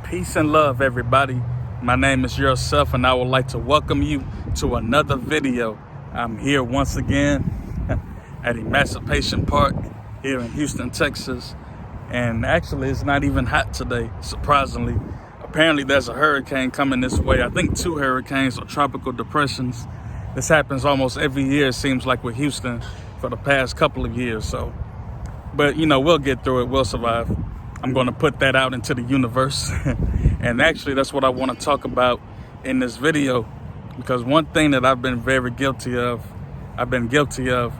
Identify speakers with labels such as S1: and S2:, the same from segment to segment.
S1: Peace and love, everybody. My name is Yourself, and I would like to welcome you to another video. I'm here once again at Emancipation Park here in Houston, Texas. And actually, it's not even hot today, surprisingly. Apparently, there's a hurricane coming this way. I think 2 hurricanes or tropical depressions. This happens almost every year, it seems like, with Houston for the past couple of years. But we'll get through it. We'll survive. I'm going to put that out into the universe. And actually, that's what I want to talk about in this video, because one thing that I've been guilty of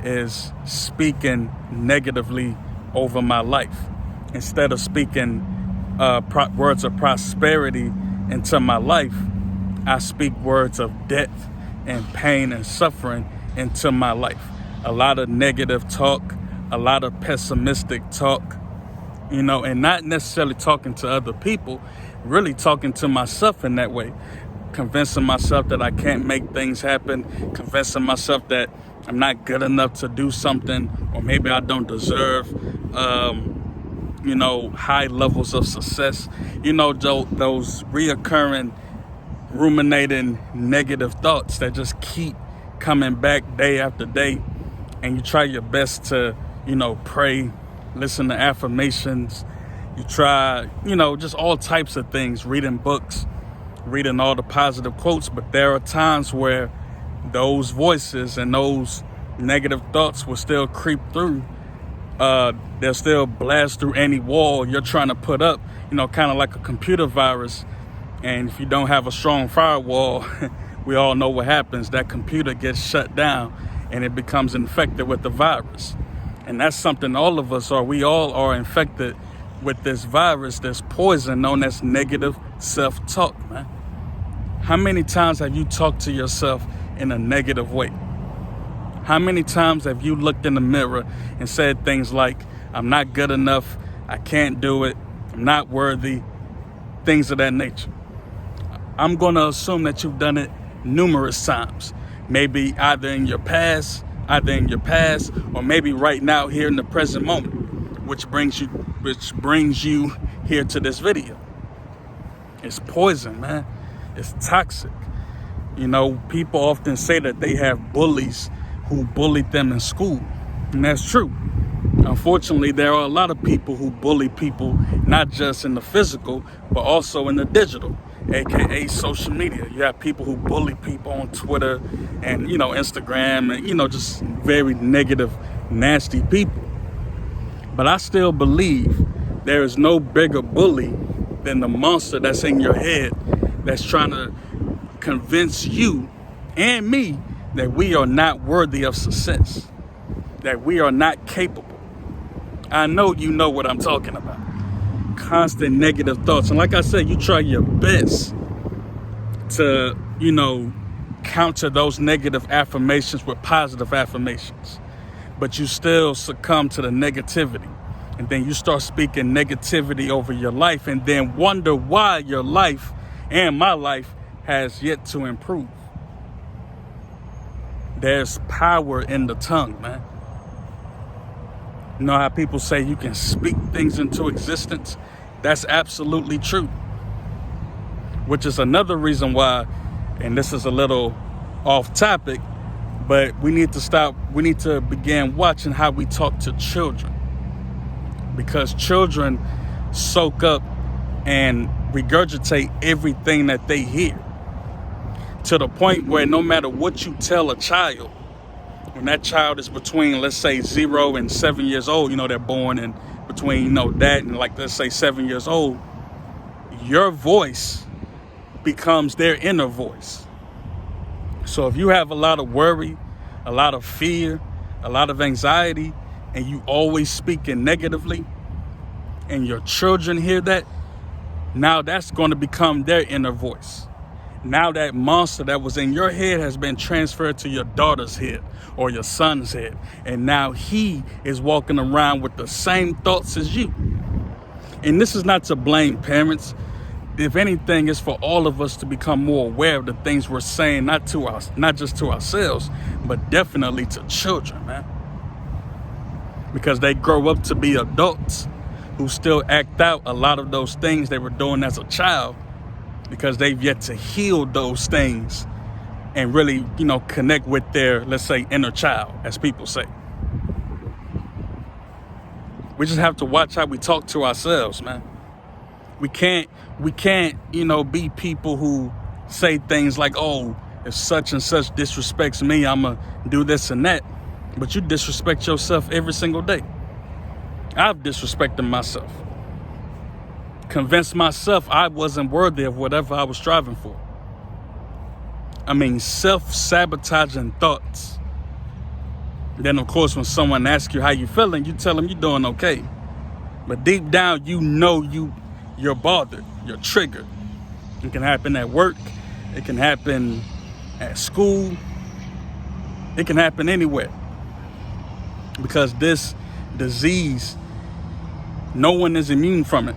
S1: is speaking negatively over my life. Instead of speaking words of prosperity into my life, I speak words of death and pain and suffering into my life. A lot of negative talk, a lot of pessimistic talk, and not necessarily talking to other people, really talking to myself in that way, convincing myself that I can't make things happen, convincing myself that I'm not good enough to do something, or maybe I don't deserve, high levels of success. Those reoccurring, ruminating negative thoughts that just keep coming back day after day, and you try your best to, pray, listen to affirmations. You try, just all types of things, reading books, reading all the positive quotes. But there are times where those voices and those negative thoughts will still creep through. They'll still blast through any wall you're trying to put up, kind of like a computer virus. And if you don't have a strong firewall, we all know what happens. That computer gets shut down and it becomes infected with the virus. And that's something all of us are. We all are infected with this virus, this poison known as negative self-talk, man. How many times have you talked to yourself in a negative way? How many times have you looked in the mirror and said things like, I'm not good enough, I can't do it, I'm not worthy, things of that nature? I'm going to assume that you've done it numerous times, maybe either in your past, or maybe right now here in the present moment, which brings you here to this video. It's poison, man. It's toxic. People often say that they have bullies who bullied them in school, and that's true. Unfortunately, there are a lot of people who bully people, not just in the physical, but also in the digital, aka social media. You have people who bully people on Twitter and, Instagram, and, just very negative, nasty people. But I still believe there is no bigger bully than the monster that's in your head that's trying to convince you and me that we are not worthy of success, that we are not capable. I know you know what I'm talking about. Constant negative thoughts. And like I said, you try your best to, counter those negative affirmations with positive affirmations. But you still succumb to the negativity. And then you start speaking negativity over your life and then wonder why your life and my life has yet to improve. There's power in the tongue, man. You know how people say you can speak things into existence? That's absolutely true. Which is another reason why, and this is a little off topic, but we need to begin watching how we talk to children. Because children soak up and regurgitate everything that they hear, to the point where no matter what you tell a child, when that child is between, let's say, 0 and 7 years old, they're born in between, that and let's say 7 years old, your voice becomes their inner voice. So if you have a lot of worry, a lot of fear, a lot of anxiety, and you always speaking negatively, and your children hear that, now that's going to become their inner voice. Now that monster that was in your head has been transferred to your daughter's head or your son's head. And now he is walking around with the same thoughts as you. And this is not to blame parents. If anything, it's for all of us to become more aware of the things we're saying, not just to ourselves, but definitely to children, man. Because they grow up to be adults. who still act out a lot of those things they were doing as a child because they've yet to heal those things and really, connect with their, let's say, inner child, as people say. We just have to watch how we talk to ourselves, man. We can't, be people who say things like, oh, if such and such disrespects me, I'ma do this and that. But you disrespect yourself every single day. I've disrespected myself. Convinced myself I wasn't worthy of whatever I was striving for. Self-sabotaging thoughts. Then, of course, when someone asks you how you feeling, you tell them you're doing okay. But deep down, you're bothered. You're triggered. It can happen at work. It can happen at school. It can happen anywhere. Because this disease, no one is immune from it.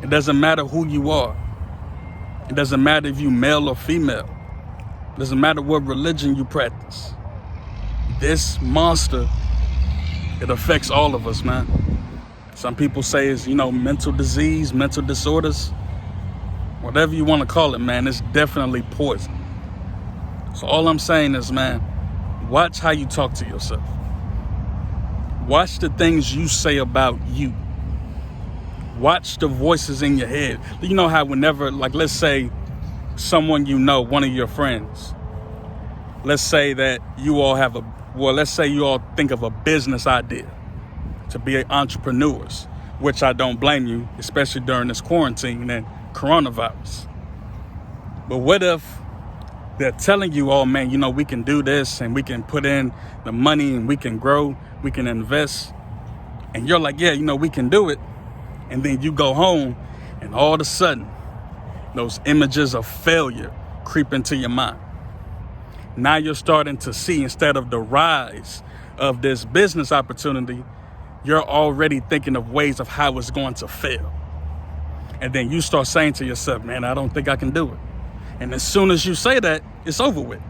S1: It doesn't matter who you are. It doesn't matter if you're male or female. It doesn't matter what religion you practice. This monster, it affects all of us, man. Some people say it's, mental disease, mental disorders. Whatever you want to call it, man, it's definitely poison. So all I'm saying is, man, watch how you talk to yourself. Watch the things you say about you. Watch the voices in your head. You know how whenever, let's say someone one of your friends, let's say that you all let's say you all think of a business idea to be entrepreneurs, which I don't blame you, especially during this quarantine and coronavirus. But what if they're telling you, oh man, we can do this and we can put in the money and we can grow, we can invest. And you're like, yeah, we can do it. And then you go home and all of a sudden, those images of failure creep into your mind. Now you're starting to see, instead of the rise of this business opportunity, you're already thinking of ways of how it's going to fail. And then you start saying to yourself, man, I don't think I can do it. And as soon as you say that, it's over with.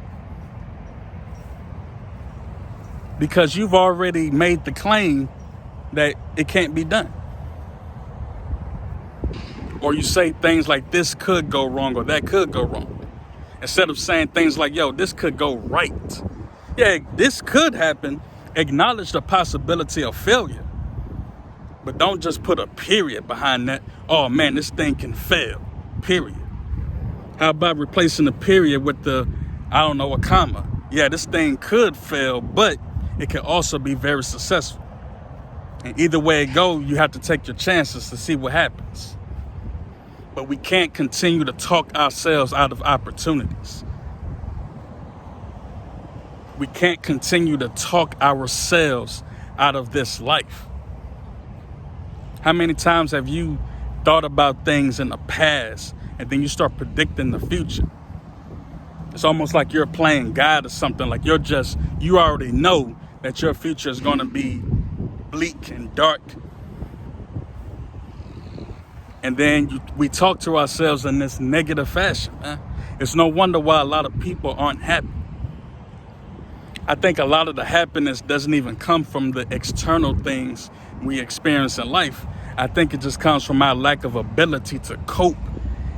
S1: Because you've already made the claim that it can't be done. Or you say things like, this could go wrong or that could go wrong. Instead of saying things like, yo, this could go right. Yeah, this could happen. Acknowledge the possibility of failure. But don't just put a period behind that. Oh man, this thing can fail. Period. How about replacing the period with a comma? Yeah, this thing could fail, but it can also be very successful. And either way it goes, you have to take your chances to see what happens. But we can't continue to talk ourselves out of opportunities. We can't continue to talk ourselves out of this life. How many times have you thought about things in the past and then you start predicting the future? It's almost like you're playing God or something. Like you already know that your future is going to be bleak and dark. And then we talk to ourselves in this negative fashion. It's no wonder why a lot of people aren't happy. I think a lot of the happiness doesn't even come from the external things we experience in life. I think it just comes from our lack of ability to cope,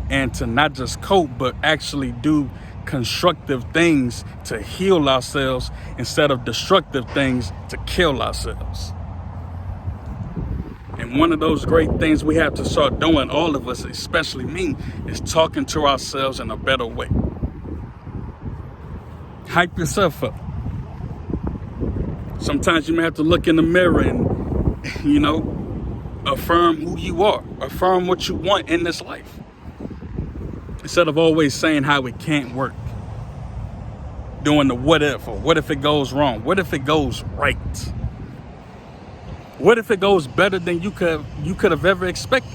S1: and to not just cope, but actually do constructive things to heal ourselves instead of destructive things to kill ourselves. And one of those great things we have to start doing, all of us, especially me, is talking to ourselves in a better way. Hype yourself up. Sometimes you may have to look in the mirror and, affirm who you are. Affirm what you want in this life. Instead of always saying how it can't work. Doing the what if, or what if it goes wrong? What if it goes right? What if it goes better than you could have ever expected?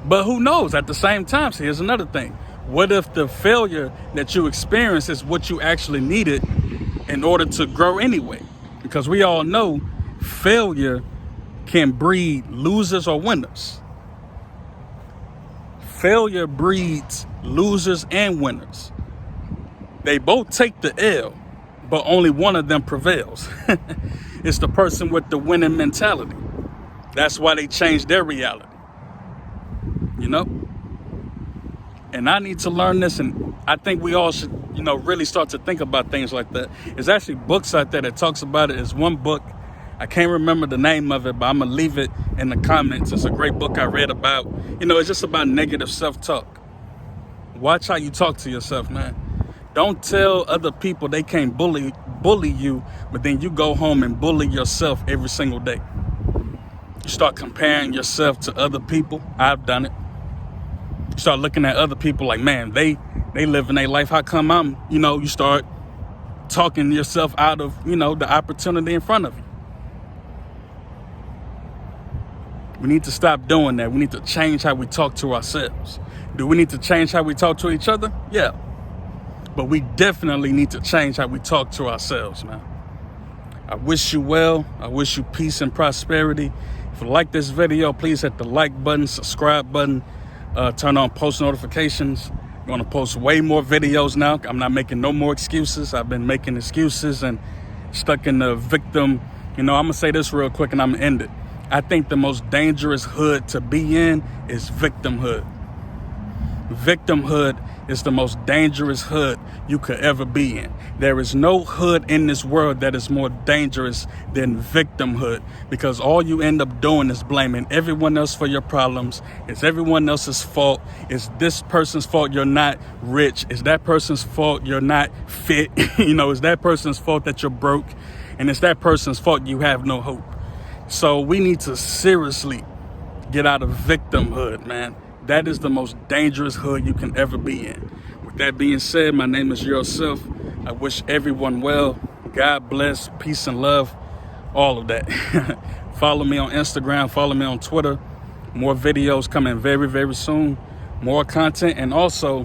S1: But who knows? At the same time, so here's another thing. What if the failure that you experience is what you actually needed in order to grow anyway? Because we all know failure can breed losers or winners. Failure breeds losers and winners. They both take the L, but only one of them prevails. It's the person with the winning mentality. That's why they changed their reality, you know? And I need to learn this, and I think we all should, really start to think about things like that. There's actually books out there that talks about it. There's one book, I can't remember the name of it, but I'm gonna leave it in the comments. It's a great book I read about, it's just about negative self-talk. Watch how you talk to yourself, man. Don't tell other people they can't bully you, but then you go home and bully yourself every single day. You start comparing yourself to other people. I've done it. You start looking at other people like, man, they living their life. How come I'm, you start talking yourself out of, the opportunity in front of you. We need to stop doing that. We need to change how we talk to ourselves. Do we need to change how we talk to each other? Yeah. But we definitely need to change how we talk to ourselves, man. I wish you well. I wish you peace and prosperity. If you like this video, please hit the like button, subscribe button, turn on post notifications. I'm going to post way more videos now. I'm not making no more excuses. I've been making excuses and stuck in the victim. I'm going to say this real quick and I'm going to end it. I think the most dangerous hood to be in is victimhood. Victimhood is the most dangerous hood you could ever be in. There is no hood in this world that is more dangerous than victimhood, because all you end up doing is blaming everyone else for your problems. It's everyone else's fault. It's this person's fault you're not rich. It's that person's fault you're not fit. It's that person's fault that you're broke. And it's that person's fault you have no hope. So we need to seriously get out of victimhood, man. That is the most dangerous hood you can ever be in. With that being said, my name is Yourself. I wish everyone well. God bless, peace and love, all of that. Follow me on Instagram, follow me on Twitter. More videos coming very, very soon. More content. And also,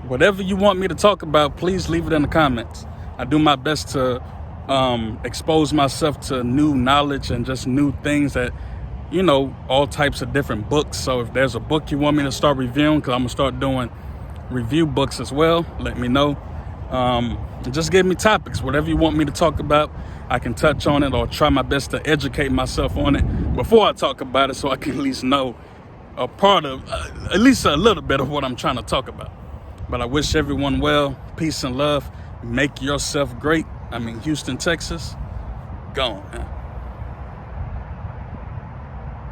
S1: whatever you want me to talk about, please leave it in the comments. I do my best to expose myself to new knowledge and just new things that, all types of different books. So if there's a book you want me to start reviewing, because I'm going to start doing review books as well, let me know. Just give me topics. Whatever you want me to talk about, I can touch on it or try my best to educate myself on it before I talk about it, so I can at least know a part of, at least a little bit of what I'm trying to talk about. But I wish everyone well, peace and love. Make yourself great. I'm in Houston, Texas. Gone, man.